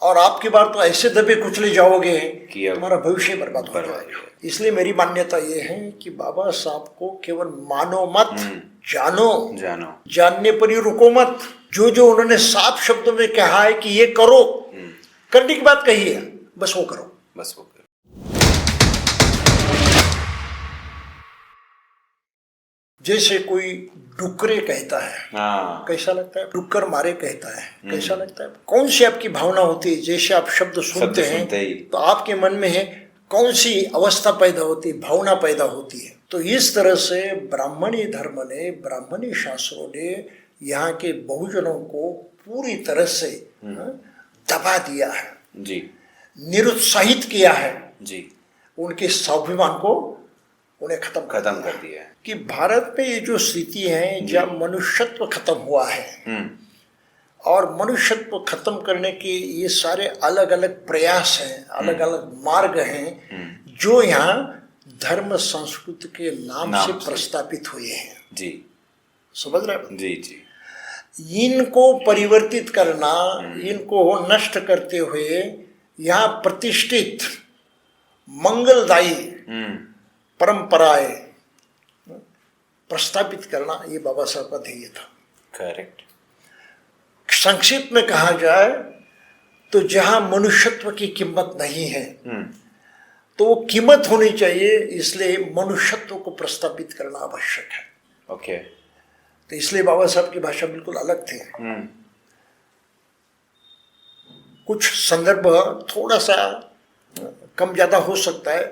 और आपकी बार तो ऐसे दबे कुचले जाओगे कि अब तुम्हारा भविष्य बर्बाद हो जाएगा। इसलिए मेरी मान्यता ये है कि बाबा साहब को केवल मानो मत, जानो। जानने पर ही रुको मत। जो जो उन्होंने साफ शब्दों में कहा है कि ये करो, करने की बात कही है, बस वो करो, बस वो करो। जैसे कोई डुक्करे कहता है, हाँ, कैसा लगता है? डुक्कर मारे कहता है, कैसा लगता है? कौन सी आपकी भावना होती है? जैसे आप शब्द सुनते हैं तो आपके मन में है कौन सी अवस्था पैदा होती है, भावना पैदा होती है? तो इस तरह से ब्राह्मणी धर्म ने, ब्राह्मणी शास्त्रों ने यहाँ के बहुजनों को पूरी तरह से दबा दिया है जी, निरुत्साहित किया है जी, उनके स्वाभिमान को उन्हें खत्म कर दिया है। कि भारत में ये जो स्थिति है जब मनुष्यत्व खत्म हुआ है और मनुष्यत्व खत्म करने के ये सारे अलग अलग प्रयास हैं, अलग अलग मार्ग हैं जो यहाँ धर्म संस्कृति के नाम से प्रस्तापित हुए हैं। जी, समझ रहे हैं? जी जी। इनको परिवर्तित करना, इनको नष्ट करते हुए यहाँ प्रतिष्ठित मंगलदायी परंपराएं प्रस्तापित करना, ये बाबा साहब का ध्येय था। करेक्ट। संक्षिप्त में कहा जाए तो जहां मनुष्यत्व की कीमत नहीं है तो वो कीमत होनी चाहिए, इसलिए मनुष्यत्व को प्रस्तापित करना आवश्यक है। ओके। तो इसलिए बाबा साहब की भाषा बिल्कुल अलग थी। कुछ संदर्भ थोड़ा सा कम ज्यादा हो सकता है,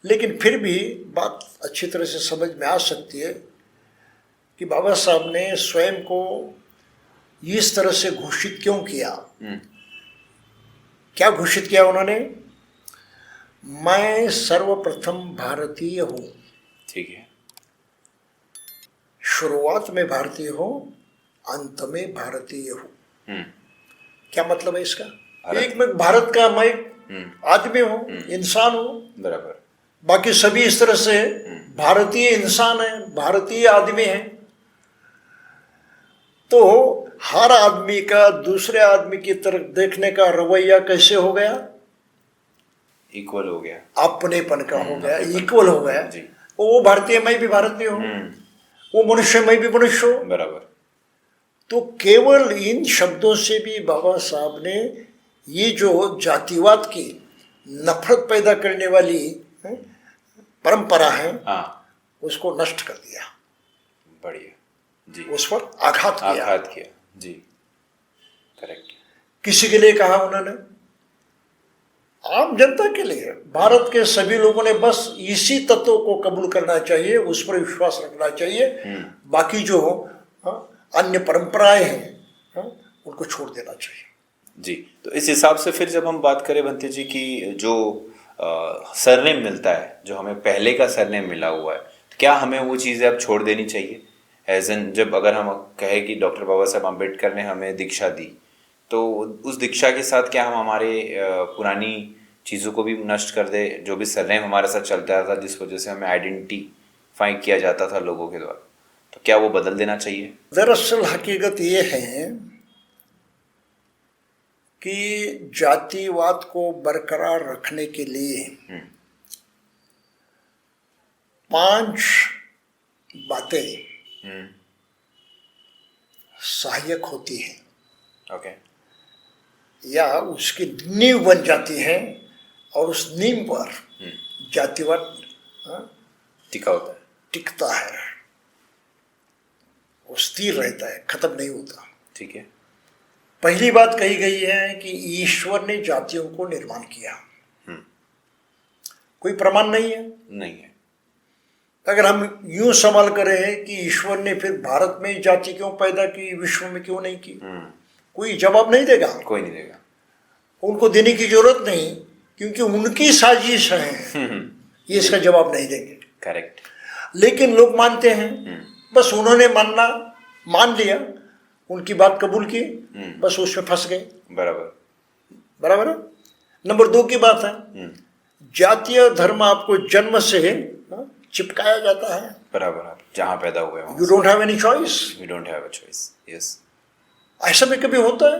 लेकिन फिर भी बात अच्छी तरह से समझ में आ सकती है कि बाबा साहब ने स्वयं को इस तरह से घोषित क्यों किया। क्या घोषित किया उन्होंने? मैं सर्वप्रथम भारतीय हूं। ठीक है। शुरुआत में भारतीय हूं, अंत में भारतीय हूं। क्या मतलब है इसका? एक में भारत का मैं आदमी हूं, इंसान हूं, बराबर। बाकी सभी इस तरह से भारतीय इंसान है, भारतीय आदमी है। तो हर आदमी का दूसरे आदमी की तरफ देखने का रवैया कैसे हो गया? इक्वल हो गया, अपनेपन का हो गया, इक्वल हो गया। वो भारतीय, मैं भी भारतीय हूँ, वो मनुष्य, मैं भी मनुष्य हूँ, बराबर। तो केवल इन शब्दों से भी बाबा साहब ने ये जो जातिवाद की नफरत पैदा करने वाली परंपरा है, उसको नष्ट कर दिया। बढ़िया जी। उस पर आघात किया। जी, करेक्ट। किसी के लिए कहा उन्होंने? आम जनता के लिए। भारत के सभी लोगों ने बस इसी तत्व को कबूल करना चाहिए, उस पर विश्वास रखना चाहिए। बाकी जो अन्य परंपराएं हैं उनको छोड़ देना चाहिए। जी, तो इस हिसाब से फिर जब हम बात करें भंते जी की जो सरनेम मिलता है, जो हमें पहले का सरनेम मिला हुआ है, तो क्या हमें वो चीज़ें अब छोड़ देनी चाहिए? एज एन, जब अगर हम कहें कि डॉक्टर बाबा साहब अम्बेडकर ने हमें दीक्षा दी, तो उस दीक्षा के साथ क्या हम हमारे पुरानी चीज़ों को भी नष्ट कर दे, जो भी सरनेम हमारे साथ चलता था, जिस वजह से हमें आइडेंटिफाई किया जाता था लोगों के द्वारा, तो क्या वो बदल देना चाहिए? दरअसल हकीकत ये है कि जातिवाद को बरकरार रखने के लिए 5 बातें सहायक होती हैं। ओके। या उसकी नींव बन जाती है और उस नींव पर जातिवाद टिकता है, वो स्थिर रहता है, खत्म नहीं होता। ठीक है। पहली बात कही गई है कि ईश्वर ने जातियों को निर्माण किया। कोई प्रमाण नहीं है। अगर हम यूं सवाल करें कि ईश्वर ने फिर भारत में जाति क्यों पैदा की, विश्व में क्यों नहीं की, कोई जवाब नहीं देगा। कोई नहीं देगा। उनको देने की जरूरत नहीं, क्योंकि उनकी साजिश है। ये इसका जवाब नहीं देंगे। करेक्ट। लेकिन लोग मानते हैं, बस उन्होंने मान लिया, उनकी बात कबूल की, बस उसमें फंस गए। बराबर है। नंबर 2 की बात है, जातीय धर्म आपको जन्म से चिपकाया जाता है। बराबर, जहां पैदा हुए हो। You don't have any choice. You don't have a choice. Yes. ऐसा भी कभी होता है?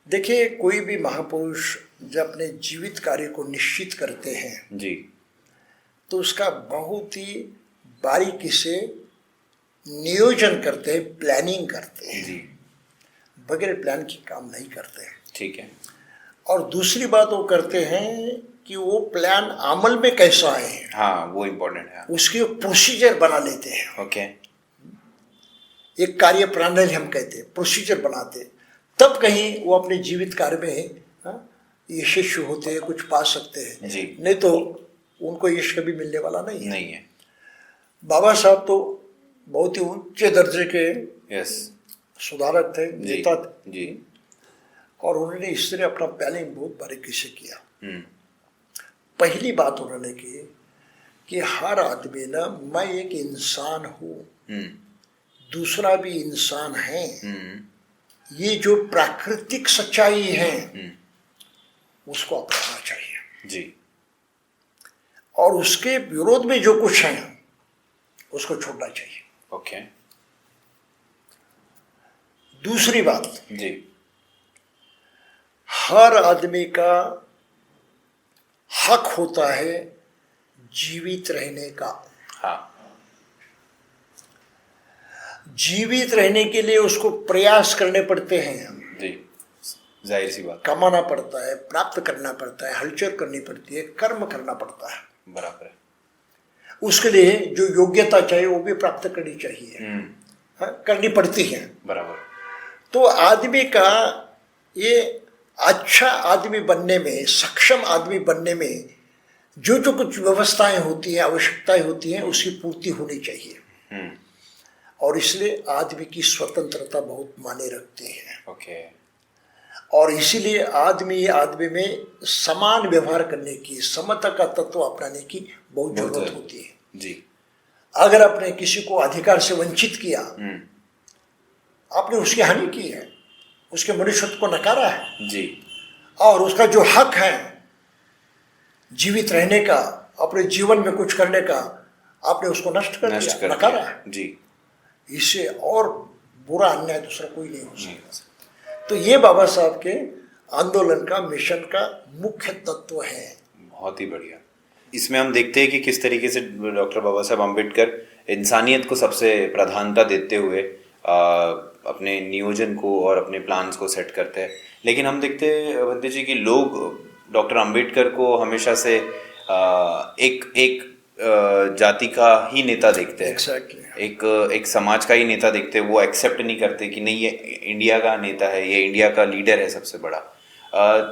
देखिए, कोई भी महापुरुष जब अपने जीवित कार्य को निश्चित करते हैं जी तो उसका बहुत ही बारीकी से नियोजन करते हैं, प्लानिंग करते हैं। जी बगैर प्लान के काम नहीं करते हैं। ठीक है। और दूसरी बात वो करते हैं कि वो प्लान अमल में कैसा आए, हाँ वो इम्पोर्टेंट है। उसकी प्रोसीजर बना लेते हैं। ओके। एक कार्य प्रणाली हम कहते हैं, प्रोसीजर बनाते हैं, तब कहीं वो अपने जीवित कार्य में यशस्वी होते हैं, कुछ पा सकते हैं। जी। नहीं तो उनको यश कभी मिलने वाला नहीं है। नहीं है। बाबा साहब तो बहुत ही उच्च दर्जे के यस सुधारक थे, जी नेता थे, जी। और उन्होंने इस तरह अपना प्लानिंग बहुत बारीकी से किया। हम्म पहली बात उन्होंने की कि हर आदमी ना, मैं एक इंसान हूँ, हम्म दूसरा भी इंसान है, हम्म ये जो प्राकृतिक सच्चाई है उसको अपनाना चाहिए, जी और उसके विरोध में जो कुछ है उसको छोड़ना चाहिए। ओके। दूसरी बात, जी हर आदमी का हक होता है जीवित रहने का। हाँ जीवित रहने के लिए उसको प्रयास करने पड़ते हैं, जी जाहिर सी बात। कमाना पड़ता है, प्राप्त करना पड़ता है, हलचल करनी पड़ती है, कर्म करना पड़ता है। बराबर है। उसके लिए जो योग्यता चाहिए वो भी प्राप्त करनी चाहिए, करनी पड़ती है। बराबर। तो आदमी का ये अच्छा आदमी बनने में, सक्षम आदमी बनने में जो जो कुछ व्यवस्थाएं होती हैं, आवश्यकताएं होती हैं, उसकी पूर्ति होनी चाहिए। और इसलिए आदमी की स्वतंत्रता बहुत मायने रखती है। ओके। और इसीलिए आदमी में समान व्यवहार करने की, समता का तत्व अपनाने की बहुत जरूरत होती है। जी। अगर आपने किसी को अधिकार से वंचित किया, आपने उसकी हानि की है, उसके मनुष्यत्व को नकारा है जी। और उसका जो हक है जीवित रहने का, अपने जीवन में कुछ करने का, आपने उसको नष्ट कर दिया, नकारा है जी। इससे और बुरा अन्याय दूसरा कोई नहीं हो सकता। तो ये बाबा साहब के आंदोलन का, मिशन का मुख्य तत्व है। बहुत ही बढ़िया। इसमें हम देखते हैं कि किस तरीके से डॉक्टर बाबा साहब अम्बेडकर इंसानियत को सबसे प्रधानता देते हुए अपने नियोजन को और अपने प्लान्स को सेट करते हैं। लेकिन हम देखते हैं बंदे जी कि लोग डॉक्टर अम्बेडकर को हमेशा से एक जाति का ही नेता देखते हैं। Exactly. एक समाज का ही नेता देखते हैं। वो एक्सेप्ट नहीं करते कि नहीं ये इंडिया का नेता है, ये इंडिया का लीडर है सबसे बड़ा।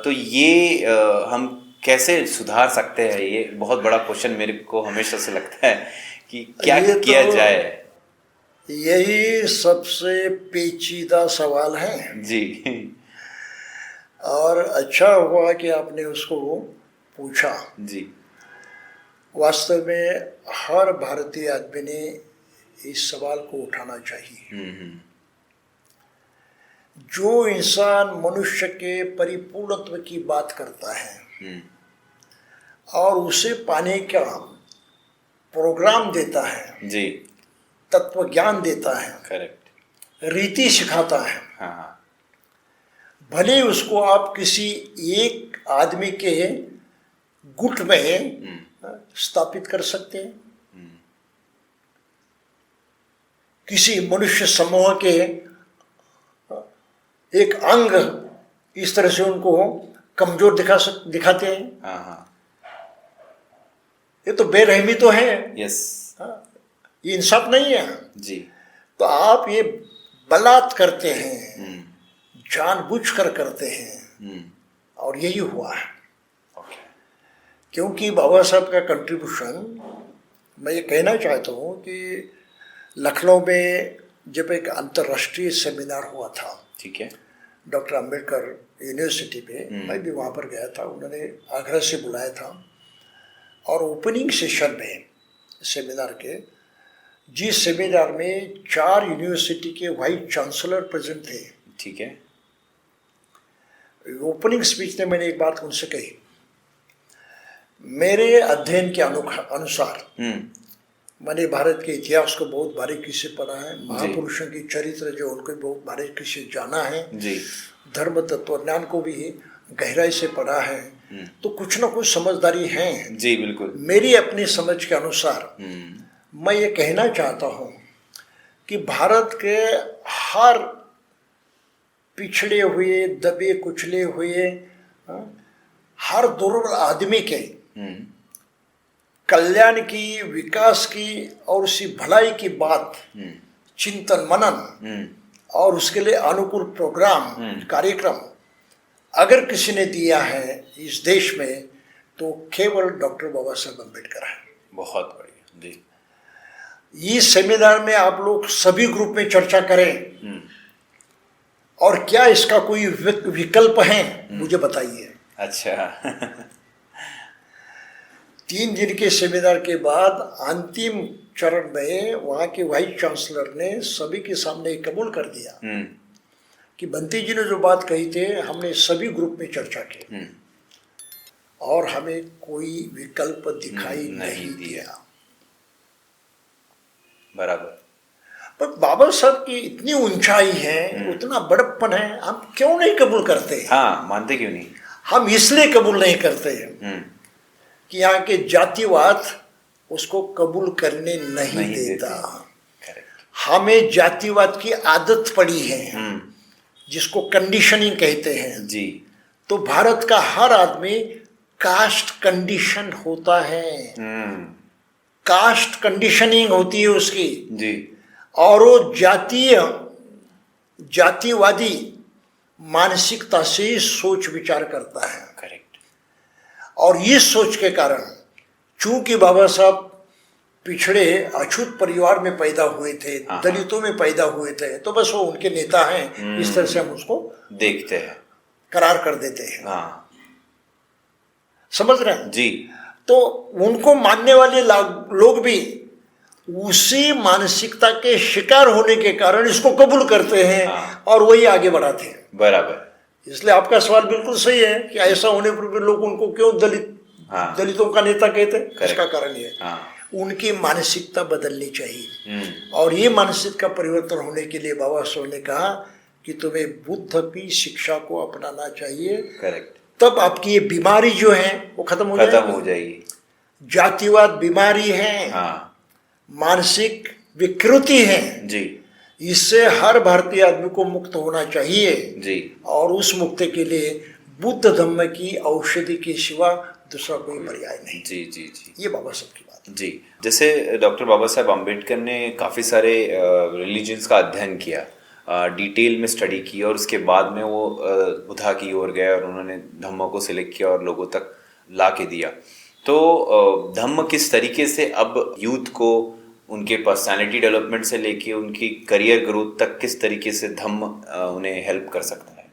तो ये हम कैसे सुधार सकते हैं? ये बहुत बड़ा क्वेश्चन मेरे को हमेशा से लगता है कि क्या किया जाए। यही सबसे पेचीदा सवाल है जी। और अच्छा हुआ कि आपने उसको पूछा। जी। वास्तव में हर भारतीय आदमी ने इस सवाल को उठाना चाहिए। जो इंसान मनुष्य के परिपूर्णत्व की बात करता है और उसे पाने का प्रोग्राम देता है, जी, तत्व ज्ञान देता है, करेक्ट, रीति सिखाता है, हाँ, भले उसको आप किसी एक आदमी के गुट में स्थापित कर सकते हैं, किसी मनुष्य समूह के एक अंग इस तरह से उनको कमजोर दिखाते हैं। हाँ हाँ, ये तो बेरहमी तो है, यस, ये इंसाफ नहीं है जी। तो आप ये बलात् करते हैं, जानबूझकर करते हैं, और यही हुआ है। क्योंकि बाबा साहब का कंट्रीब्यूशन, मैं ये कहना चाहता हूँ कि लखनऊ में जब एक अंतर्राष्ट्रीय सेमिनार हुआ था, ठीक है, डॉक्टर अम्बेडकर यूनिवर्सिटी पे, मैं भी वहाँ पर गया था, उन्होंने आगरा से बुलाया था, और ओपनिंग सेशन में सेमिनार के, जिस सेमिनार में 4 यूनिवर्सिटी के वाइस चांसलर प्रेजेंट थे, ठीक है, ओपनिंग स्पीच में मैंने एक बात उनसे कही, मेरे अध्ययन के अनुसार मैंने भारत के इतिहास को बहुत बारीकी से पढ़ा है, महापुरुषों की चरित्र जो उनको बहुत बारीकी से जाना है, जी, धर्म तत्व ज्ञान को भी गहराई से पढ़ा है, तो कुछ ना कुछ समझदारी है। जी बिल्कुल। मेरी अपनी समझ के अनुसार मैं ये कहना चाहता हूँ कि भारत के हर पिछड़े हुए, दबे कुचले हुए, हर दुर्बल आदमी के कल्याण की, विकास की और उसी भलाई की बात, चिंतन मनन और उसके लिए अनुकूल प्रोग्राम, कार्यक्रम अगर किसी ने दिया है इस देश में तो केवल डॉक्टर बाबा साहब अम्बेडकर है। बहुत बढ़िया जी। इस सेमिनार में आप लोग सभी ग्रुप में चर्चा करें और क्या इसका कोई विकल्प है मुझे बताइए। अच्छा। 3 दिन के सेमिनार के बाद अंतिम चरण में वहाँ के वाइस चांसलर ने सभी के सामने कबूल कर दिया कि बंटी जी ने जो बात कही थे हमने सभी ग्रुप में चर्चा की और हमें कोई विकल्प दिखाई नहीं दिया। बराबर। पर बाबा साहब की इतनी ऊंचाई है, उतना बड़प्पन है, हम क्यों नहीं कबूल करते? हाँ, मानते क्यों नहीं? हम इसलिए कबूल नहीं करते हैं कि यहाँ के जातिवाद उसको कबूल करने नहीं देता। हमें जातिवाद की आदत पड़ी है जिसको कंडीशनिंग कहते हैं जी। तो भारत का हर आदमी कास्ट कंडीशन होता है, कास्ट कंडीशनिंग होती है उसकी जी। और वो जातिवादी मानसिकता से सोच विचार करता है। करेक्ट। और इस सोच के कारण चूंकि बाबा साहब पिछड़े अछूत परिवार में पैदा हुए थे, दलितों में पैदा हुए थे, तो बस वो उनके नेता हैं, इस तरह से हम उसको देखते हैं, करार कर देते हैं। हाँ, समझ रहे हैं जी। तो उनको मानने वाले लोग भी उसी मानसिकता के शिकार होने के कारण इसको कबूल करते हैं और वही आगे बढ़ाते हैं। बराबर। इसलिए आपका सवाल बिल्कुल सही है कि ऐसा होने पर भी लोग उनको क्यों दलितों का नेता कहते हैं। इसका कारण ये उनकी मानसिकता बदलनी चाहिए और ये मानसिकता परिवर्तन होने के लिए बाबा साहब ने कहा कि तुम्हें बुद्ध की शिक्षा को अपनाना चाहिए। करेक्ट। तब आपकी ये बीमारी जो है वो खत्म हो जाएगी। जातिवाद बीमारी है, मानसिक विकृति है जी। इससे हर भारतीय आदमी को मुक्त होना चाहिए जी। और उस मुक्ति के लिए बुद्ध धम्म की औषधि के सिवा दूसरा कोई पर्याय नहीं। जी जी जी। ये बाबा साहब की बात जी। जैसे डॉक्टर बाबा साहब अम्बेडकर ने काफ़ी सारे रिलीजन्स का अध्ययन किया, डिटेल में स्टडी की और उसके बाद में वो बुद्धा की ओर गए और उन्होंने धम्म को सिलेक्ट किया और लोगों तक ला के दिया। तो धम्म किस तरीके से अब यूथ को उनके पर्सनालिटी डेवलपमेंट से लेके उनकी करियर ग्रोथ तक किस तरीके से धम्म उन्हें हेल्प कर सकता है?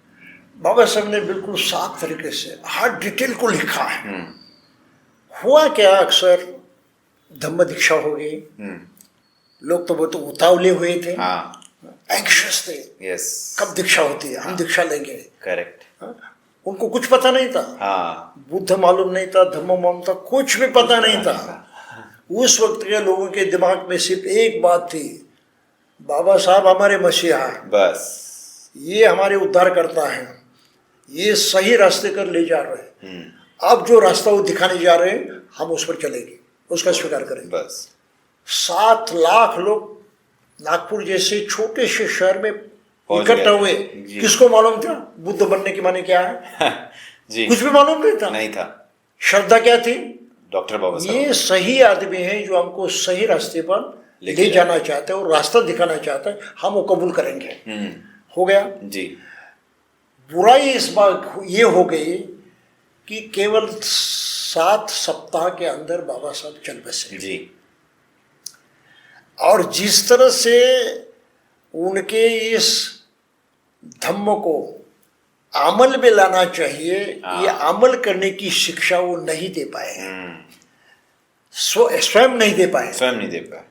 बाबा साहब ने बिल्कुल साफ तरीके से हर डिटेल को लिखा है। हुआ क्या, अक्सर धम्म दीक्षा हो गई, लोग तो बहुत उतावले हुए थे, एंग्शियस थे, कब दीक्षा होती है, हम दीक्षा लेंगे। करेक्ट। उनको कुछ पता नहीं था, बुद्ध मालूम नहीं था, धम्म मालूम था, कुछ भी पता नहीं था। उस वक्त के लोगों के दिमाग में सिर्फ एक बात थी, बाबा साहब हमारे मसीहा हैं, बस ये हमारे उद्धार करता है, ये सही रास्ते कर ले जा रहे हैं, अब जो रास्ता वो दिखाने जा रहे हैं हम उस पर चलेंगे, उसका स्वीकार करेंगे। बस 7 लाख लोग नागपुर जैसे छोटे से शहर में इकट्ठा हुए। किसको मालूम था बुद्ध बनने की माने क्या है? जी। कुछ भी मालूम नहीं था। श्रद्धा क्या थी? डॉक्टर बाबा साहब ये सही आदमी है जो हमको सही रास्ते पर ले जाना चाहते हैं और रास्ता दिखाना चाहता है, हम वो कबूल करेंगे। हो गया जी। बुराई इस बार ये हो गई कि केवल 7 सप्ताह के अंदर बाबा साहब चल बसे जी। और जिस तरह से उनके इस धम्म को अमल में लाना चाहिए, ये अमल करने की शिक्षा वो नहीं दे पाए, स्वयं नहीं दे पाए।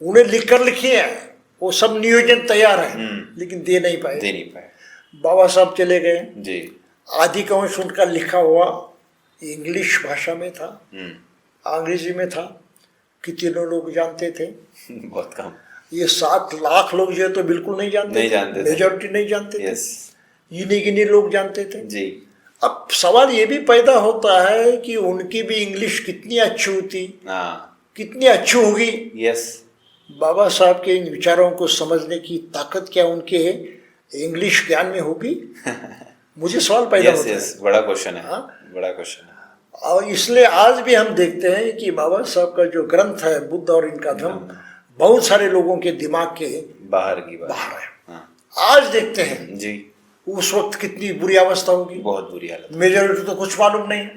उन्हें लिखकर लिखिए, वो सब नियोजन तैयार है लेकिन दे नहीं पाए। बाबा साहब चले गए जी। आदिकांश उनका लिखा हुआ इंग्लिश भाषा में था, अंग्रेजी में था, कितने लोग जानते थे? बहुत कम। ये 7 लाख लोग जो है तो बिल्कुल नहीं जानते, मेजॉरिटी नहीं जानते थे। इन्हीं गिने लोग जानते थे। जी। अब सवाल ये भी पैदा होता है कि उनकी भी इंग्लिश कितनी अच्छी होती, हाँ। कितनी अच्छी होगी। यस। बाबा साहब के इन विचारों को समझने की ताकत क्या उनके इंग्लिश ज्ञान में होगी? मुझे सवाल पैदा होता है। बड़ा क्वेश्चन है। हाँ? बड़ा क्वेश्चन है। और इसलिए आज भी हम देखते हैं कि बाबा साहब का जो ग्रंथ है बुद्ध और इनका धर्म, बहुत सारे लोगों के दिमाग के बाहर की बात बाहर है। हाँ। आज देखते हैं जी। उस वक्त कितनी बुरी अवस्था होगी, बहुत बुरी हालत। मेजॉरिटी तो कुछ मालूम नहीं।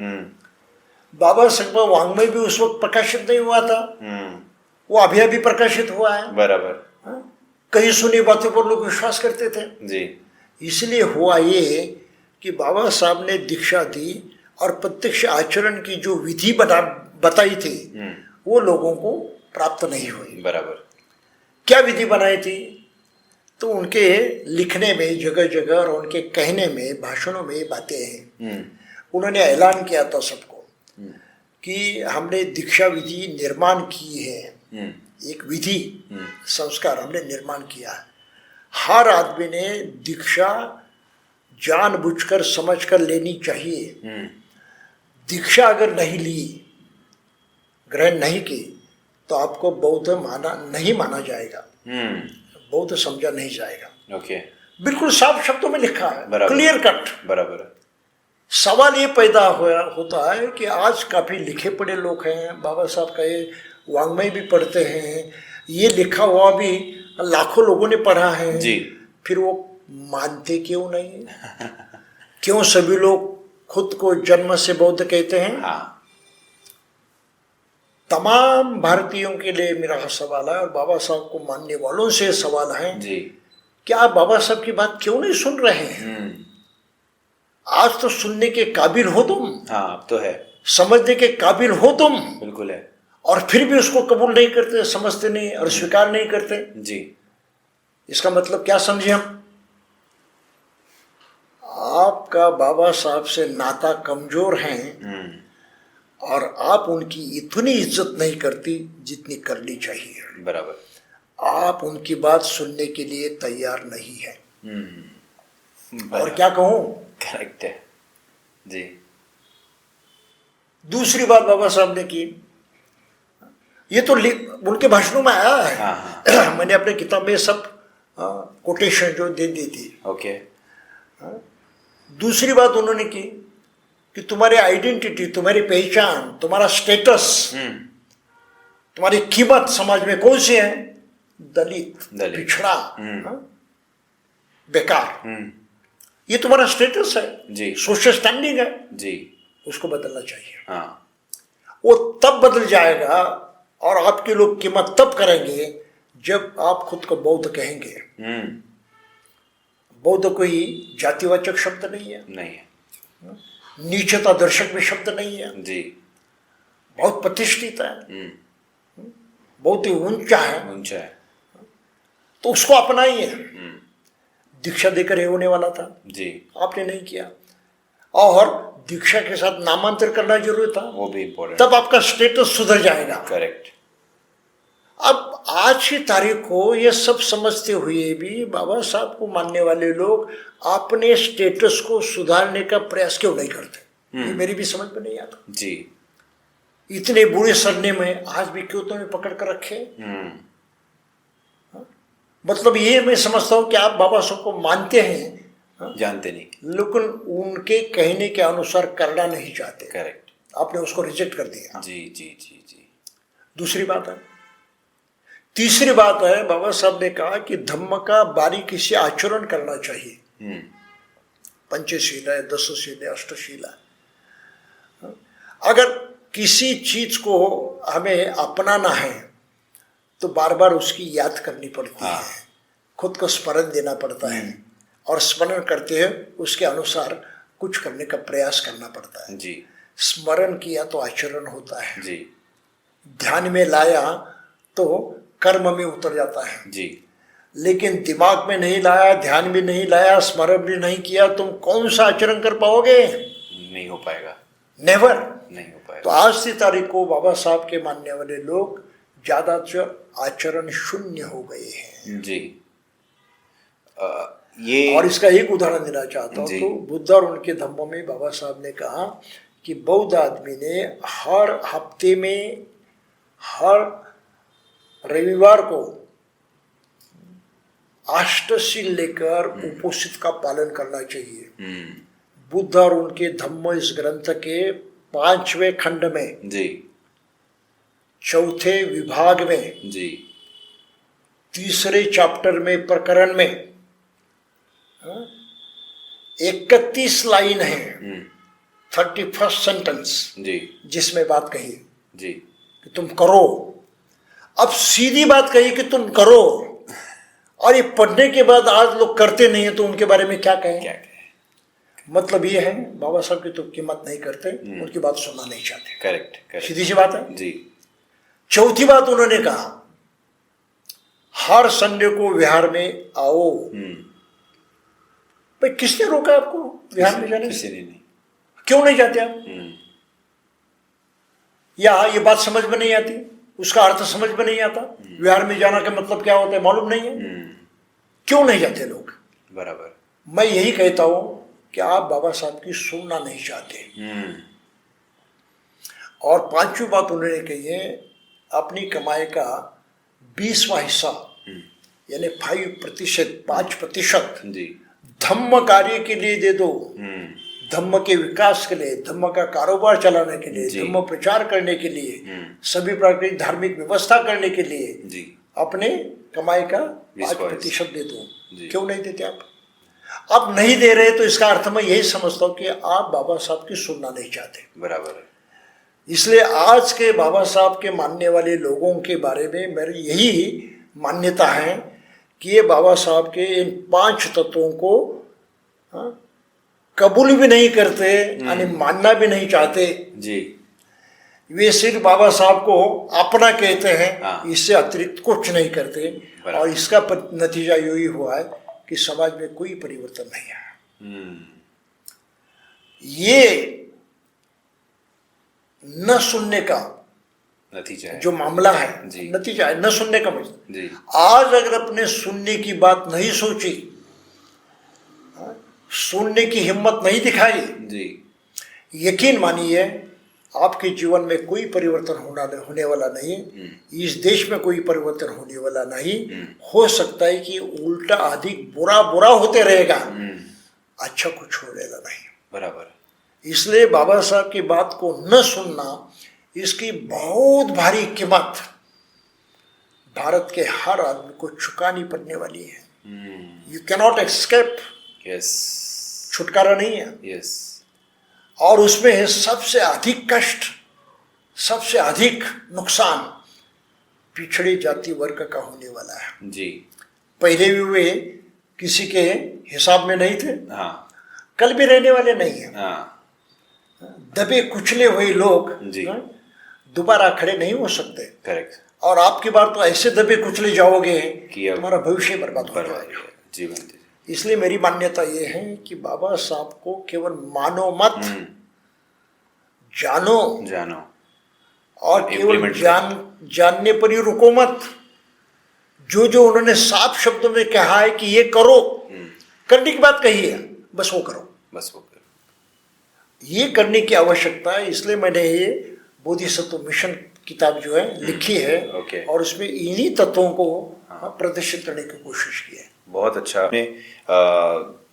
बाबा साहब का वाङ्मय भी उस वक्त प्रकाशित नहीं हुआ था, वो अभी अभी प्रकाशित हुआ है। बराबर। कहीं सुनी बातों पर लोग विश्वास करते थे। जी। इसलिए हुआ ये कि बाबा साहब ने दीक्षा दी और प्रत्यक्ष आचरण की जो विधि बताई थी वो लोगों को प्राप्त नहीं हुई। बराबर। क्या विधि बनाई थी? तो उनके लिखने में जगह जगह और उनके कहने में, भाषणों में ये बातें हैं। उन्होंने ऐलान किया था सबको कि हमने दीक्षा विधि निर्माण की है, एक विधि संस्कार हमने निर्माण किया है। हर आदमी ने दीक्षा जानबूझकर समझकर लेनी चाहिए। दीक्षा अगर नहीं ली, ग्रहण नहीं की, तो आपको बौद्ध नहीं माना जाएगा, बौद्ध समझा नहीं जाएगा। ओके। बिल्कुल साफ शब्दों में लिखा है, बराबर। Clear cut. बराबर। सवाल ये पैदा होता है कि आज काफी लिखे पढ़े लोग हैं, बाबा साहब का ये वाङ्मय भी पढ़ते हैं, ये लिखा हुआ भी लाखों लोगों ने पढ़ा है जी। फिर वो मानते क्यों नहीं? क्यों सभी लोग खुद को जन्म से बौद्ध कहते हैं? हाँ। तमाम भारतीयों के लिए मेरा सवाल है और बाबा साहब को मानने वालों से सवाल है जी। कि आप बाबा साहब की बात क्यों नहीं सुन रहे हैं? आज तो सुनने के काबिल हो तुम। हाँ, अब तो है। समझने के काबिल हो तुम। बिल्कुल है। और फिर भी उसको कबूल नहीं करते, समझते नहीं और स्वीकार नहीं करते। जी। इसका मतलब क्या समझे हम? आपका बाबा साहब से नाता कमजोर है और आप उनकी इतनी इज्जत नहीं करती जितनी करनी चाहिए। बराबर। आप उनकी बात सुनने के लिए तैयार नहीं है। और बराबर। क्या कहूं? करेक्ट है। जी। दूसरी बात बाबा साहब ने की, ये तो उनके भाषणों में आया है। हाँ। मैंने अपने किताब में सब कोटेशन जो दे दी थी। ओके। दूसरी बात उन्होंने की कि तुम्हारी आइडेंटिटी, तुम्हारी पहचान, तुम्हारा स्टेटस, तुम्हारी कीमत समाज में कौन सी है? दलित, पिछड़ा, बेकार, ये तुम्हारा स्टेटस है जी। सोशल स्टैंडिंग है जी। उसको बदलना चाहिए। हाँ। वो तब बदल जाएगा और आपके लोग कीमत तब करेंगे जब आप खुद को बौद्ध कहेंगे। बौद्ध कोई जातिवाचक शब्द नहीं है, नहीं है। नीचता दर्शक भी शब्द नहीं है जी। बहुत प्रतिष्ठित है, बहुत ही ऊंचा है। ऊंचा है। तो उसको अपनाइए। दीक्षा देकर ये होने वाला था जी। आपने नहीं किया और दीक्षा के साथ नामांतर करना जरूरी था, वो भी इम्पोर्टेंट। तब आपका स्टेटस सुधर जाएगा। करेक्ट। अब आज की तारीख को ये सब समझते हुए भी बाबा साहब को मानने वाले लोग अपने स्टेटस को सुधारने का प्रयास क्यों नहीं करते? ये मेरी भी समझ में नहीं आता। जी। इतने बुरे सरने में आज भी क्यों तुम्हें पकड़ कर रखे? मतलब ये मैं समझता हूँ कि आप बाबा साहब को मानते हैं, जानते नहीं, लेकिन उनके कहने के अनुसार करना नहीं चाहते। करेक्ट। आपने उसको रिजेक्ट कर दिया। जी जी जी जी। दूसरी बात है। तीसरी बात है, बाबा साहब ने कहा कि धम्म का बारीकी से आचरण करना चाहिए। पंचशील है, दशशील है, अष्टशील है। अगर किसी चीज को हमें अपनाना है तो बार बार उसकी याद करनी पड़ती है, खुद को स्मरण देना पड़ता है और स्मरण करते हुए उसके अनुसार कुछ करने का प्रयास करना पड़ता है। जी। स्मरण किया तो आचरण होता है। जी। ध्यान में लाया तो कर्म में उतर जाता है। जी। लेकिन दिमाग में नहीं लाया, ध्यान भी नहीं लाया, स्मरण भी नहीं किया, तुम कौन सा आचरण कर पाओगे? नहीं हो पाएगा। नेवर। नहीं हो पाएगा। तो आज की तारीख को बाबा साहब के मानने वाले लोग ज्यादातर आचरण शून्य हो गए हैं। जी। ये और इसका एक उदाहरण देना चाहता हूँ। तो बुद्ध और उनके धम्मों में बाबा साहब ने कहा कि बौद्ध आदमी ने हर हफ्ते में हर रविवार को अष्टशील लेकर उपोषित का पालन करना चाहिए। बुद्ध और उनके धम्म इस ग्रंथ के 5वें खंड में जी, 4थे विभाग में जी, 3रे चैप्टर में प्रकरण में 31 लाइन है, 31st सेंटेंस जी, जिसमें बात कही जी, कि तुम करो। अब सीधी बात कही कि तुम करो, और ये पढ़ने के बाद आज लोग करते नहीं है, तो उनके बारे में क्या कहें? क्या कहें? मतलब ये है बाबा साहब की तो कीमत नहीं करते, उनकी बात सुनना नहीं चाहते। करेक्ट, करेक्ट, सीधी सी बात है जी। चौथी बात उन्होंने कहा, हर संडे को विहार में आओ। भाई किसने रोका आपको विहार में जाने से? नहीं। क्यों नहीं जाते आप? या ये बात समझ में नहीं आती, उसका अर्थ समझ में नहीं आता, विहार में जाना का मतलब क्या होता है मालूम नहीं है, क्यों नहीं जाते लोग? बराबर। मैं यही कहता हूं कि आप बाबा साहब की सुनना नहीं चाहते। और 5वीं बात उन्होंने कही है, अपनी कमाई का 20वां हिस्सा यानी 5% जी, धम्म कार्य के लिए दे दो, धम्म के विकास के लिए, धम्म का कारोबार चलाने के लिए, धम्म प्रचार करने के लिए, सभी प्रकार की धार्मिक व्यवस्था करने के लिए जी, अपने कमाई का 5% दे दो। जी। क्यों नहीं देते आप? अब नहीं दे रहे तो इसका अर्थ मैं यही समझता हूँ कि आप बाबा साहब की सुनना नहीं चाहते। बराबर है। इसलिए आज के बाबा साहब के मानने वाले लोगों के बारे में मेरी यही मान्यता है कि ये बाबा साहब के इन 5 तत्वों को कबूल भी नहीं करते, यानी मानना भी नहीं चाहते जी। वे सिर्फ बाबा साहब को अपना कहते हैं, हाँ। इससे अतिरिक्त कुछ नहीं करते। और इसका नतीजा यही हुआ है कि समाज में कोई परिवर्तन नहीं आया। ये न सुनने का नतीजा है, जो मामला है, जी। नतीजा है न सुनने का मतलब। जी। आज अगर अपने सुनने की बात नहीं सोची, सुनने की हिम्मत नहीं दिखाई, जी, यकीन मानिए आपके जीवन में कोई परिवर्तन होने वाला नहीं, इस देश में कोई परिवर्तन होने वाला नहीं। हो सकता है कि उल्टा अधिक बुरा बुरा होते रहेगा, अच्छा कुछ होने वाला नहीं। बराबर। इसलिए बाबा साहब की बात को न सुनना, इसकी बहुत भारी कीमत भारत के हर आदमी को चुकानी पड़ने वाली है। यू कैनॉट एस्केप, यस, छुटकारा नहीं है। यस। और उसमें सबसे अधिक कष्ट, सबसे अधिक नुकसान पिछड़ी जाति वर्ग का होने वाला है। जी। पहले भी वे किसी के हिसाब में नहीं थे, हाँ, कल भी रहने वाले नहीं है। हाँ, दबे कुचले हुए लोग जी, दोबारा खड़े नहीं हो सकते। करेक्ट। और आपकी बार तो ऐसे दबे कुचले जाओगे कि अब तुम्हारा भविष्य बर्बाद हो बर्बाद जाएगा। है। जी बंटी जी। इसलिए मेरी मान्यता ये है कि बाबा साहब को केवल मानो मत, जानो, जानो और केवल Implement जानने पर ही रुको मत। जो उन्होंने साफ शब्दों में कहा है कि ये करो, करने की बात कही है, बस वो करो, बस वो करो। ये करने की आवश्यकता है। इसलिए मैंने ये बोधिसत्व मिशन किताब जो है लिखी है, ओके। और उसमें इन्हीं तत्वों को प्रदर्शित करने की कोशिश की है। बहुत अच्छा। आपने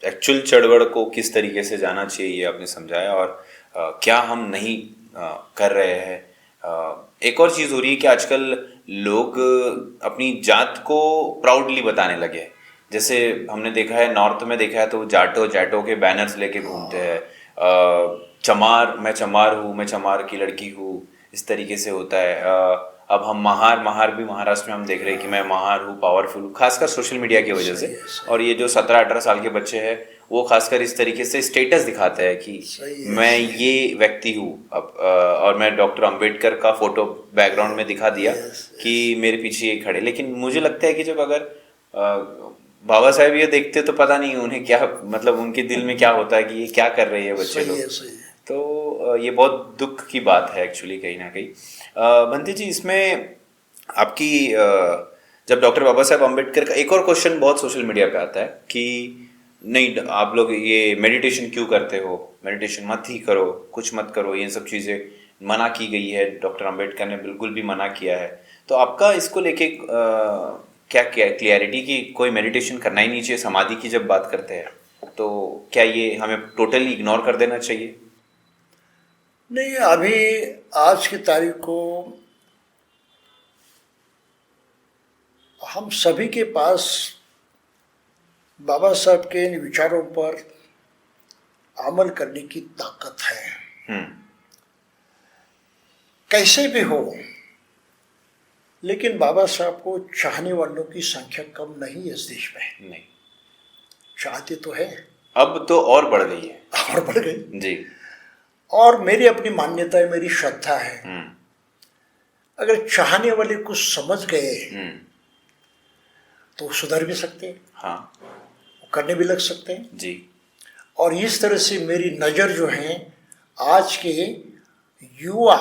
एक्चुअल चढ़वड़ को किस तरीके से जाना चाहिए ये आपने समझाया, और क्या हम नहीं कर रहे हैं। एक और चीज़ हो रही है कि आजकल लोग अपनी जात को प्राउडली बताने लगे। जैसे हमने देखा है, नॉर्थ में देखा है तो जाटो के बैनर्स लेके घूमते हैं। चमार, मैं चमार हूँ, मैं चमार की लड़की हूँ, इस तरीके से होता है। अब हम महार भी महाराष्ट्र में हम देख रहे हैं कि मैं महार हूँ, पावरफुल हूँ, खासकर सोशल मीडिया की वजह से। और ये जो 17-18 साल के बच्चे हैं वो खासकर इस तरीके से स्टेटस दिखाते हैं कि मैं ये व्यक्ति हूँ। अब और मैं डॉक्टर अंबेडकर का फोटो बैकग्राउंड में दिखा दिया कि मेरे पीछे ये खड़े। लेकिन मुझे लगता है कि जब अगर बाबा साहब ये देखते तो पता नहीं उन्हें क्या, मतलब उनके दिल में क्या होता है कि ये क्या कर रहे हैं बच्चे लोग। तो ये बहुत दुख की बात है एक्चुअली, कहीं ना कहीं। बंटी जी, इसमें आपकी जब डॉक्टर बाबा साहेब अम्बेडकर का एक और क्वेश्चन बहुत सोशल मीडिया पे आता है कि नहीं आप लोग ये मेडिटेशन क्यों करते हो, मेडिटेशन मत ही करो, कुछ मत करो, ये सब चीज़ें मना की गई है, डॉक्टर अम्बेडकर ने बिल्कुल भी मना किया है। तो आपका इसको लेके क्या क्लियरिटी कि कोई मेडिटेशन करना ही नहीं चाहिए, समाधि की जब बात करते हैं तो क्या ये हमें टोटली इग्नोर कर देना चाहिए? नहीं, अभी आज की तारीख को हम सभी के पास बाबा साहब के इन विचारों पर अमल करने की ताकत है, कैसे भी हो। लेकिन बाबा साहब को चाहने वालों की संख्या कम नहीं है इस देश में। नहीं, चाहते तो है, अब तो और बढ़ गई है, और बढ़ गई जी। और मेरी अपनी मान्यता है, मेरी श्रद्धा है, अगर चाहने वाले कुछ समझ गए तो सुधर भी सकते हैं, हाँ, करने भी लग सकते हैं जी। और इस तरह से मेरी नज़र जो है आज के युवा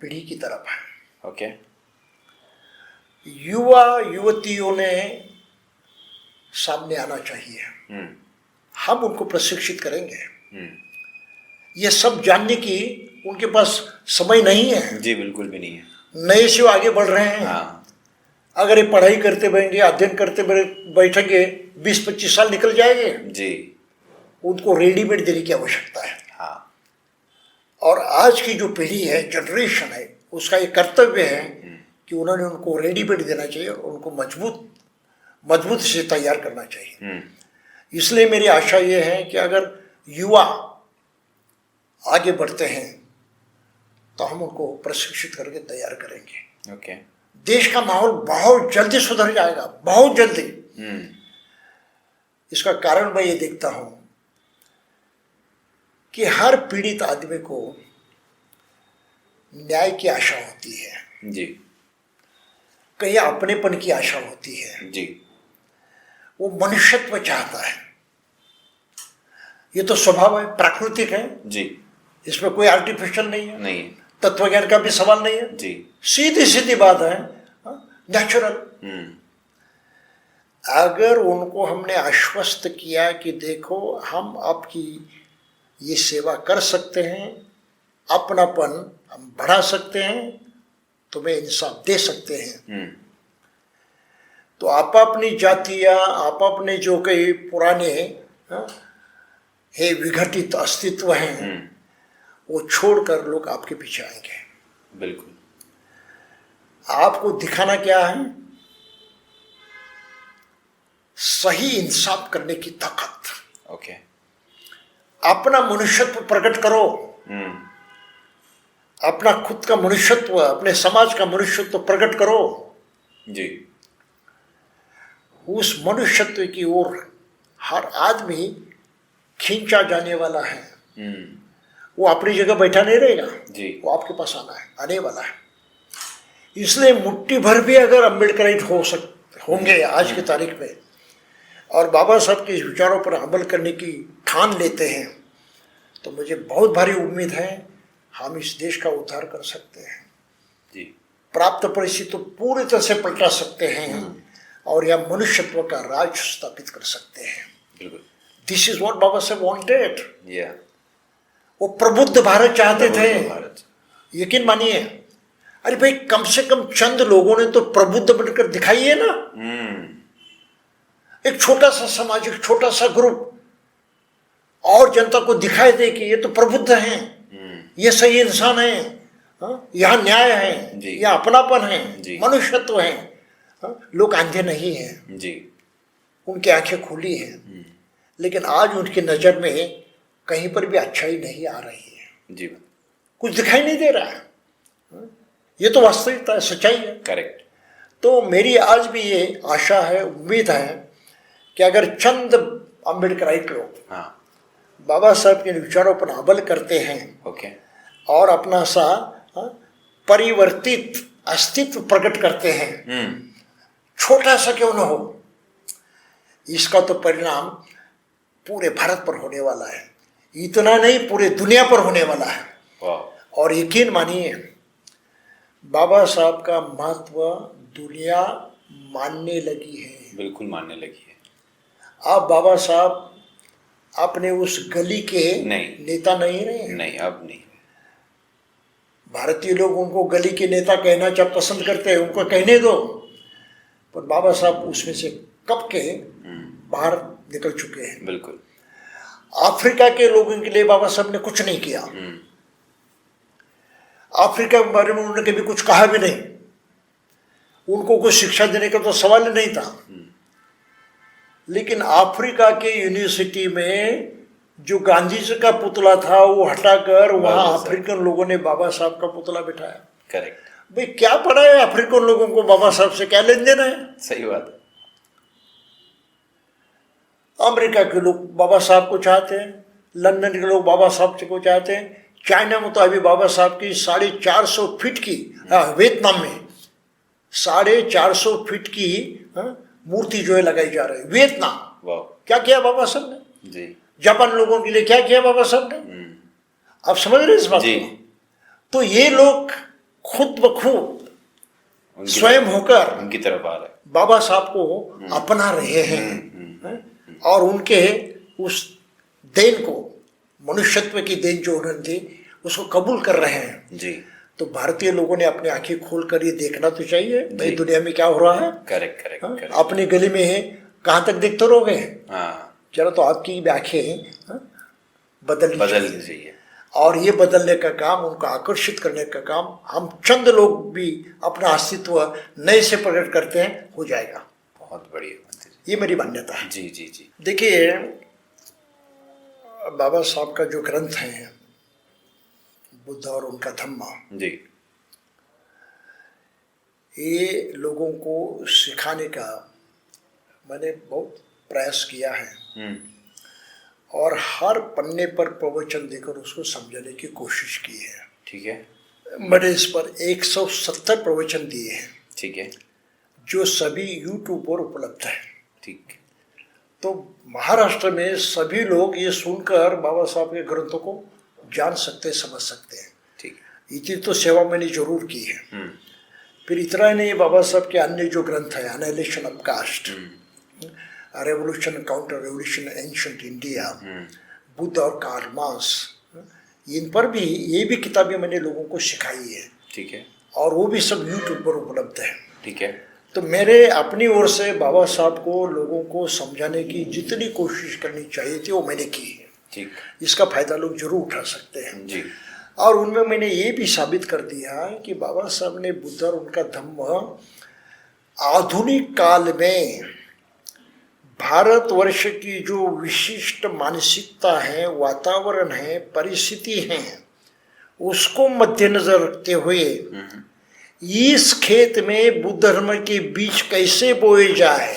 पीढ़ी की तरफ है। ओके। युवा युवतियों ने सामने आना चाहिए, हम उनको प्रशिक्षित करेंगे। ये सब जानने की उनके पास समय नहीं है, जी बिल्कुल भी नहीं है, नए से आगे बढ़ रहे हैं। हाँ। अगर ये पढ़ाई करते रहेंगे, अध्ययन करते बैठेंगे, 20-25 साल निकल जाएंगे जी। उनको रेडीमेड देने की आवश्यकता है, हाँ। और आज की जो पीढ़ी है, जनरेशन है, उसका ये कर्तव्य है कि उन्होंने उनको रेडीमेड देना चाहिए और उनको मजबूत से तैयार करना चाहिए। इसलिए मेरी आशा ये है कि अगर युवा आगे बढ़ते हैं तो हम उनको प्रशिक्षित करके तैयार करेंगे। ओके। देश का माहौल बहुत जल्दी सुधर जाएगा, बहुत जल्दी। इसका कारण मैं ये देखता हूं कि हर पीड़ित आदमी को न्याय की आशा होती है जी, कहीं अपनेपन की आशा होती है जी, वो मनुष्यत्व चाहता है। ये तो स्वभाव है, प्राकृतिक है जी, इसमें कोई आर्टिफिशियल नहीं है, नहीं, तत्वज्ञान का भी सवाल नहीं है जी, सीधी सीधी बात है, नेचुरल। अगर उनको हमने आश्वस्त किया कि देखो हम आपकी ये सेवा कर सकते हैं, अपनापन हम बढ़ा सकते हैं, तुम्हें इंसाफ दे सकते हैं, तो आप अपनी जातियाँ, आप अपने जो कई पुराने है विघटित अस्तित्व हैं वो छोड़कर लोग आपके पीछे आएंगे। बिल्कुल। आपको दिखाना क्या है? सही इंसाफ करने की ताकत। ओके। अपना मनुष्यत्व प्रकट करो, अपना खुद का मनुष्यत्व, अपने समाज का मनुष्यत्व प्रकट करो। जी। उस मनुष्यत्व की ओर हर आदमी खींचा जाने वाला है। वो अपनी जगह बैठा नहीं रहेगा जी, वो आपके पास आने वाला है। इसलिए मुट्ठी भर भी अगर अम्बेडकराइट होंगे आज की तारीख में और बाबा साहब के इस विचारों पर अमल करने की ठान लेते हैं तो मुझे बहुत भारी उम्मीद है हम इस देश का उद्धार कर सकते हैं जी। प्राप्त परिस्थिति तो पूरी तरह से पलटा सकते हैं और यह मनुष्यत्व का राज स्थापित कर सकते हैं। बिल्कुल। दिस इज व्हाट बाबा साहब वांटेड। या वो प्रबुद्ध भारत चाहते थे। भारत। यकीन मानिए, अरे भाई कम से कम चंद लोगों ने तो प्रबुद्ध बनकर दिखाई है ना। एक छोटा सा समाज, एक छोटा सा ग्रुप और जनता को दिखाई दे कि ये तो प्रबुद्ध हैं, ये सही इंसान है, यहाँ न्याय है, यहाँ अपनापन है, मनुष्यत्व है, लोग अंधे नहीं हैं जी, उनकी आंखें खुली हैं। लेकिन आज उनकी नज़र में कहीं पर भी अच्छाई नहीं आ रही है जी, कुछ दिखाई नहीं दे रहा है। ये तो वास्तविकता है, सच्चाई है। करेक्ट। तो मेरी आज भी ये आशा है, उम्मीद है कि अगर चंद अम्बेडकराइट लोग बाबा साहब के विचारों पर अमल करते हैं ओके, और अपना सा परिवर्तित अस्तित्व प्रकट करते हैं, छोटा सा क्यों न हो, इसका तो परिणाम पूरे भारत पर होने वाला है, इतना नहीं पूरे दुनिया पर होने वाला है। और यकीन मानिए बाबा साहब का महत्व दुनिया मानने लगी है। बिल्कुल मानने लगी है। आप बाबा साहब अपने उस गली के नहीं। नेता नहीं रहे हैं। नहीं, अब नहीं। भारतीय लोग उनको गली के नेता कहना जब पसंद करते हैं, उनको कहने दो, पर बाबा साहब उसमें से कब के बाहर निकल चुके हैं। बिल्कुल। अफ्रीका के लोगों के लिए बाबा साहब ने कुछ नहीं किया। अफ्रीका के बारे में उन्होंने कभी कुछ कहा भी नहीं। उनको कुछ शिक्षा देने का तो सवाल ही नहीं था। लेकिन अफ्रीका के यूनिवर्सिटी में जो गांधी जी का पुतला था वो हटाकर वहां अफ्रीकन लोगों ने बाबा साहब का पुतला बिठाया। करेक्ट। भाई क्या पड़ा है अफ्रीकन लोगों को बाबा साहब से, क्या लेन देना है? सही बात है। अमेरिका के लोग बाबा साहब को चाहते हैं, लंदन के लोग बाबा साहब को चाहते हैं, चाइना में तो अभी बाबा साहब की 450 फीट की, वियतनाम में 450 फीट की मूर्ति जो है लगाई जा रही है। वियतनाम। वाह। क्या किया बाबा साहब ने? जी। जापान लोगों के लिए क्या किया बाबा साहब ने? आप समझ रहे इस बात को? तो ये लोग खुद ब खुद स्वयं होकर उनकी तरफ आ रहे हैं, बाबा साहब को अपना रहे हैं और उनके उस देन को, मनुष्यत्व की देन जो उन्होंने थी, उसको कबूल कर रहे हैं। जी। तो भारतीय लोगों ने अपनी आंखें खोलकर ये देखना तो चाहिए भाई दुनिया में क्या हो रहा है। Correct correct. अपनी गली में है, कहाँ तक देखते रहोगे? हाँ। चलो तो आपकी आंखें बदलनी चाहिए। और ये बदलने का काम, उनको आकर्षित करने का काम हम चंद लोग भी अपना अस्तित्व नए से प्रकट करते हैं, हो जाएगा। बहुत बढ़िया। ये मेरी मान्यता है। जी जी जी। देखिए बाबा साहब का जो ग्रंथ है बुद्ध और उनका धम्मा, जी, ये लोगों को सिखाने का मैंने बहुत प्रयास किया है और हर पन्ने पर प्रवचन देकर उसको समझाने की कोशिश की है। ठीक है। मैंने इस पर 170 प्रवचन दिए हैं। ठीक है। जो सभी यूट्यूब पर उपलब्ध है। ठीक। तो महाराष्ट्र में सभी लोग ये सुनकर बाबा साहब के ग्रंथों को जान सकते, समझ सकते हैं। ठीक। इतनी तो सेवा मैंने जरूर की है। फिर इतना ही नहीं, बाबा साहब के अन्य जो ग्रंथ है, analysis of caste, revolution counter revolution ancient India, Buddha और कार्ल मार्क्स, इन पर भी ये भी किताबें मैंने लोगों को सिखाई है। ठीक है। और वो भी सब यूट्यूब पर उपलब्ध है। ठीक है। तो मेरे अपनी ओर से बाबा साहब को लोगों को समझाने की जितनी कोशिश करनी चाहिए थी वो मैंने की है। ठीक। इसका फायदा लोग जरूर उठा सकते हैं। जी। और उनमें मैंने ये भी साबित कर दिया है कि बाबा साहब ने बुद्ध और उनका धम्म आधुनिक काल में भारतवर्ष की जो विशिष्ट मानसिकता है, वातावरण है, परिस्थिति है, उसको मद्देनजर रखते हुए इस खेत में बुद्ध धर्म के बीज कैसे बोए जाए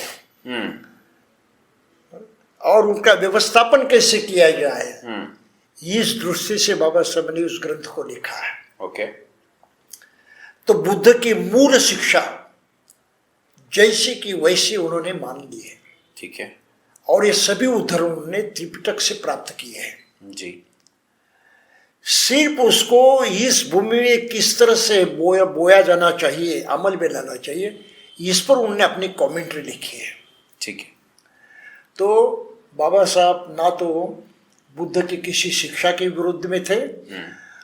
और उनका व्यवस्थापन कैसे किया जाए, इस दृष्टि से बाबा साहब ने उस ग्रंथ को लिखा है। ओके। तो बुद्ध की मूल शिक्षा जैसी की वैसी उन्होंने मान ली है। ठीक है। और ये सभी उद्धरण उन्होंने त्रिपिटक से प्राप्त किए हैं। जी। सिर्फ उसको इस भूमि में किस तरह से बोया जाना चाहिए, अमल में लाना चाहिए, इस पर उन्होंने अपनी कमेंट्री लिखी है। ठीक है। तो बाबा साहब ना तो बुद्ध की किसी शिक्षा के विरुद्ध में थे,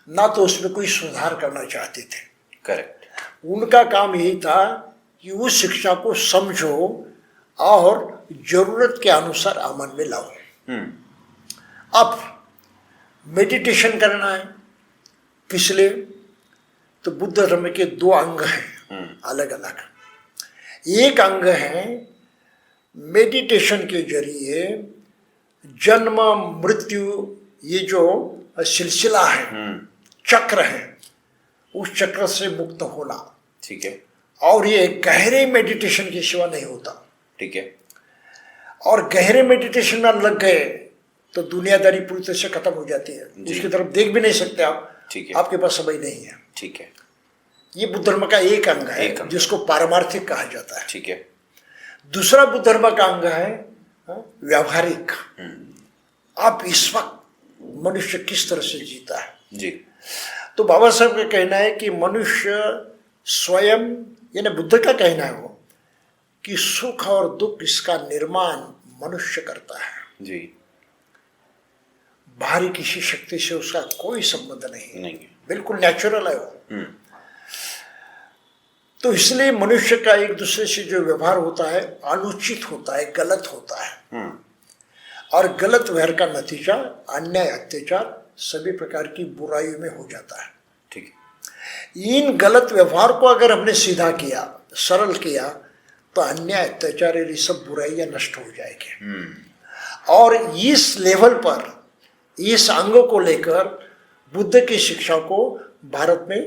ना तो उसमें कोई सुधार करना चाहते थे। करेक्ट। उनका काम यही था कि उस शिक्षा को समझो और जरूरत के अनुसार अमल में लाओ। अब मेडिटेशन करना है, पिछले तो बुद्ध धर्म के 2 अंग हैं अलग अलग। एक अंग है मेडिटेशन के जरिए जन्म मृत्यु, ये जो सिलसिला है, चक्र है, उस चक्र से मुक्त होना। ठीक है। और ये गहरे मेडिटेशन के सिवा नहीं होता। ठीक है। और गहरे मेडिटेशन में लग गए तो दुनियादारी पूरी तरह से खत्म हो जाती है, उसकी तरफ देख भी नहीं सकते आप। ठीक है। आपके पास समय नहीं है। ठीक है। ये बुद्ध धर्म का एक अंग है, जिसको पारमार्थिक कहा जाता है। ठीक है। दूसरा बुद्ध धर्म का अंग है व्यावहारिक। आप इस वक्त मनुष्य किस तरह से जीता है। जी। तो बाबा साहब का कहना है कि मनुष्य स्वयं, यानी बुद्ध का कहना है, वो कि सुख और दुख इसका निर्माण मनुष्य करता है जी। बाहरी किसी शक्ति से उसका कोई संबंध नहीं, है। बिल्कुल नेचुरल है वो। तो इसलिए मनुष्य का एक दूसरे से जो व्यवहार होता है अनुचित होता है, गलत होता है। और गलत व्यवहार का नतीजा अन्याय, अत्याचार, सभी प्रकार की बुराइयों में हो जाता है। ठीक है। इन गलत व्यवहार को अगर हमने सीधा किया, सरल किया, तो अन्याय, अत्याचार, ये सब बुराइयां नष्ट हो जाएगी। और इस लेवल पर, इस अंग को लेकर बुद्ध की शिक्षा को भारत में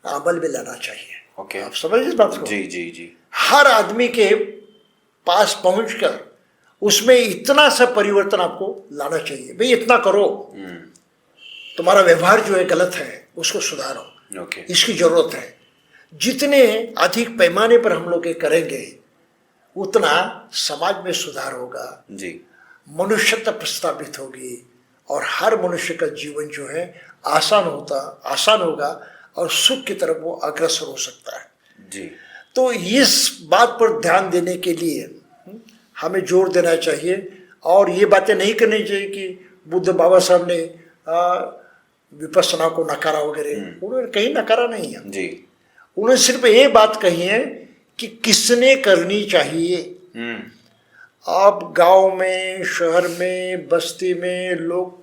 अमल में लाना चाहिए। ओके, आप समझ इस बात को? जी जी जी। हर आदमी के पास पहुंचकर उसमें इतना सा परिवर्तन आपको लाना चाहिए। भाई इतना करो, तुम्हारा व्यवहार जो है गलत है, उसको सुधारो। ओके, इसकी जरूरत है। जितने अधिक पैमाने पर हम लोग ये करेंगे उतना समाज में सुधार होगा जी, मनुष्यता प्रस्तावित होगी और हर मनुष्य का जीवन जो है आसान होगा और सुख की तरफ वो अग्रसर हो सकता है जी। तो इस बात पर ध्यान देने के लिए हमें जोर देना चाहिए और ये बातें नहीं करनी चाहिए कि बुद्ध बाबा साहब ने विपස්සना को नकारा वगैरह। उन्होंने कहीं नकारा नहीं है जी। उन्होंने सिर्फ ये बात कही है कि किसने करनी चाहिए। आप गांव में, शहर में, बस्ती में लोग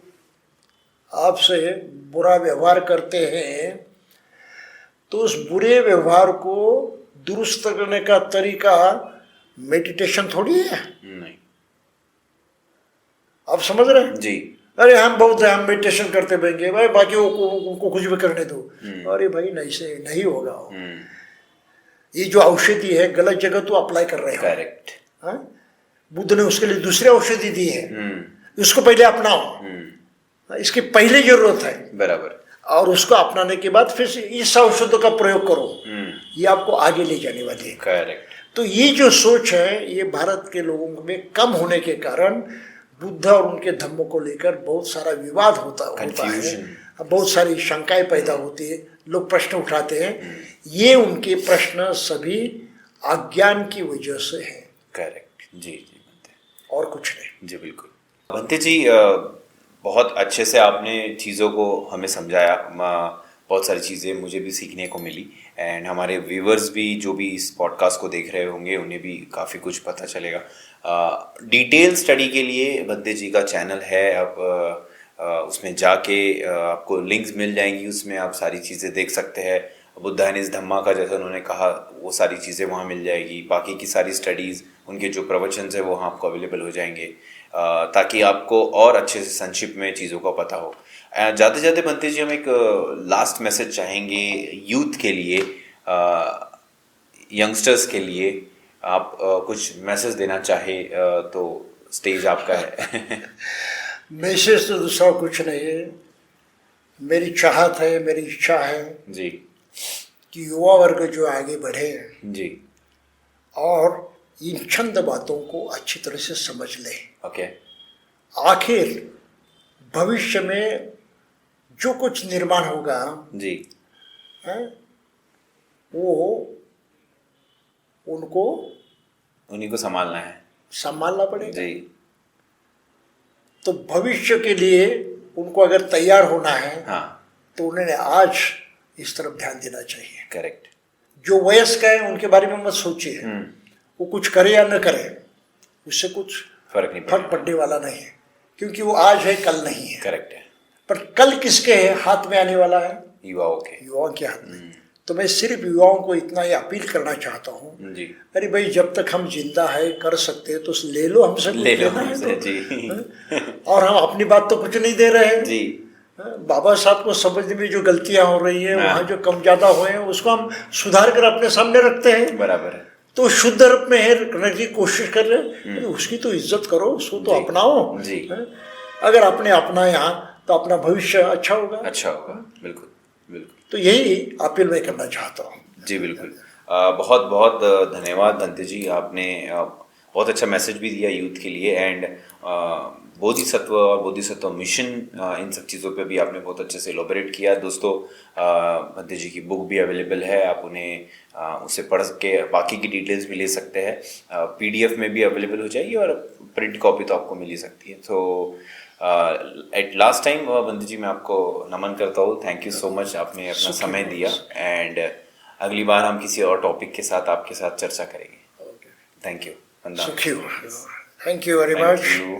आपसे बुरा व्यवहार करते हैं तो उस बुरे व्यवहार को दुरुस्त करने का तरीका मेडिटेशन थोड़ी है। नहीं। आप समझ रहे हैं? जी। अरे हम बहुत हम मेडिटेशन करते रहेंगे भाई, बाकी उनको कुछ भी करने दो। अरे भाई नहीं से नहीं होगा। ये जो औषधि है गलत जगह तो अप्लाई कर रहे हो। करेक्ट। बुद्ध ने उसके लिए दूसरी औषधि दी है, इसको पहले अपनाओ। इसकी पहले जरूरत है बराबर, और उसको अपनाने के बाद फिर इस औषधों का प्रयोग करो। ये आपको आगे ले जाने वाली है। करेक्ट। तो ये जो सोच है ये भारत के लोगों में कम होने के कारण बुद्ध और उनके धम्मों को लेकर बहुत सारा विवाद होता है, बहुत सारी शंकाएं पैदा होती है, लोग प्रश्न उठाते हैं। ये उनके प्रश्न सभी अज्ञान की वजह से है। करेक्ट। जी जी बनते, और कुछ नहीं। जी बिल्कुल। बनते जी बहुत अच्छे से आपने चीज़ों को हमें समझाया। बहुत सारी चीज़ें मुझे भी सीखने को मिली एंड हमारे व्यूअर्स भी जो भी इस पॉडकास्ट को देख रहे होंगे उन्हें भी काफ़ी कुछ पता चलेगा। डिटेल स्टडी के लिए बंते जी का चैनल है, आप उसमें जाके आपको लिंक्स मिल जाएंगी, उसमें आप सारी चीज़ें देख सकते हैं। बुद्ध एंड हिज धम्मा का जैसा उन्होंने कहा वो सारी चीज़ें वहाँ मिल जाएगी। बाकी की सारी स्टडीज़, उनके जो प्रवचन है वो वहाँ आपको अवेलेबल हो जाएंगे ताकि आपको और अच्छे से संक्षिप्त में चीज़ों का पता हो। जाते जाते बनते जी हम एक लास्ट मैसेज चाहेंगे यूथ के लिए, यंगस्टर्स के लिए। आप कुछ मैसेज देना चाहे तो स्टेज आपका है। मैसेज तो दूसरा कुछ नहीं है, मेरी चाहत है, मेरी इच्छा है जी कि युवा वर्ग जो आगे बढ़े जी और इन चंद बातों को अच्छी तरह से समझ ले। ओके। आखिर भविष्य में जो कुछ निर्माण होगा जी वो उनको उन्हीं को संभालना है, संभालना पड़ेगा जी। तो भविष्य के लिए उनको अगर तैयार होना है हाँ तो उन्हें आज इस तरफ ध्यान देना चाहिए। करेक्ट। जो वयस्क है उनके बारे में मत सोचिए, वो कुछ करे या न करे उससे कुछ फर्क पड़ने वाला नहीं है, क्योंकि वो आज है कल नहीं है। करेक्ट है। पर कल किसके है हाथ में आने वाला है? युवाओं के हाथ में। तो मैं सिर्फ युवाओं को इतना ही अपील करना चाहता हूँ जी। अरे भाई जब तक हम जिंदा है कर सकते हैं तो ले लो हमसे, ले लो हमसे तो, जी। और हम अपनी बात तो कुछ नहीं दे रहे हैं जी। बाबा साहब को समझने में जो गलतियां हो रही है, वहाँ जो कम ज्यादा हुए हैं उसको हम सुधार कर अपने सामने रखते हैं। बराबर है। तो शुद्ध रूप में रखने की कोशिश कर रहे हैं, उसकी तो इज्जत करो, उसको तो अपनाओ जी। अगर आपने अपनाया तो अपना भविष्य अच्छा होगा। बिल्कुल बिल्कुल। तो यही अपील मैं करना चाहता हूँ। जी बिल्कुल। बहुत बहुत धन्यवाद बंते जी, आपने बहुत अच्छा मैसेज भी दिया यूथ के लिए एंड बोधिसत्व और बोधिसत्व मिशन, इन सब चीज़ों पे भी आपने बहुत अच्छे से एलोबरेट किया। दोस्तों, भंते जी की बुक भी अवेलेबल है, आप उन्हें उसे पढ़ के बाकी की डिटेल्स भी ले सकते हैं। PDF में भी अवेलेबल हो जाएगी और प्रिंट कॉपी तो आपको मिल ही सकती है। तो एट लास्ट टाइम भंते जी मैं आपको नमन करता हूँ। थैंक यू सो मच, आपने अपना समय दिया। एंड अगली बार हम किसी और टॉपिक के साथ आपके साथ चर्चा करेंगे। Thank you. सुखी हो। Thank you very much. Thank you.